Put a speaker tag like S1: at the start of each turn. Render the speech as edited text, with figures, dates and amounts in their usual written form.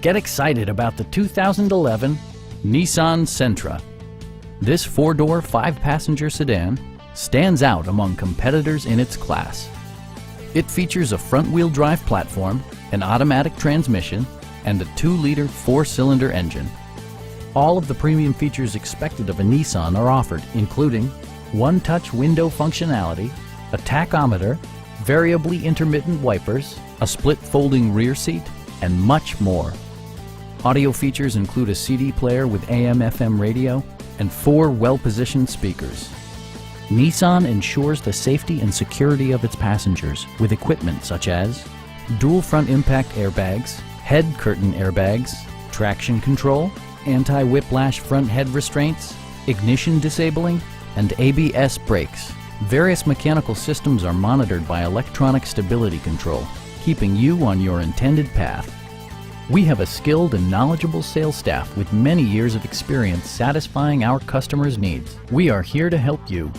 S1: Get excited about the 2011 Nissan Sentra. This four-door, five-passenger sedan stands out among competitors in its class. It features a front-wheel drive platform, an automatic transmission, and a 2-liter four-cylinder engine. All of the premium features expected of a Nissan are offered, including one-touch window functionality, a tachometer, variably intermittent wipers, a split folding rear seat, and much more. Audio features include a CD player with AM/FM radio and 4 well-positioned speakers. Nissan ensures the safety and security of its passengers with equipment such as dual front impact airbags, head curtain airbags, traction control, anti-whiplash front head restraints, ignition disabling, and ABS brakes. Various mechanical systems are monitored by electronic stability control, keeping you on your intended path. We have a skilled and knowledgeable sales staff with many years of experience satisfying our customers' needs. We are here to help you.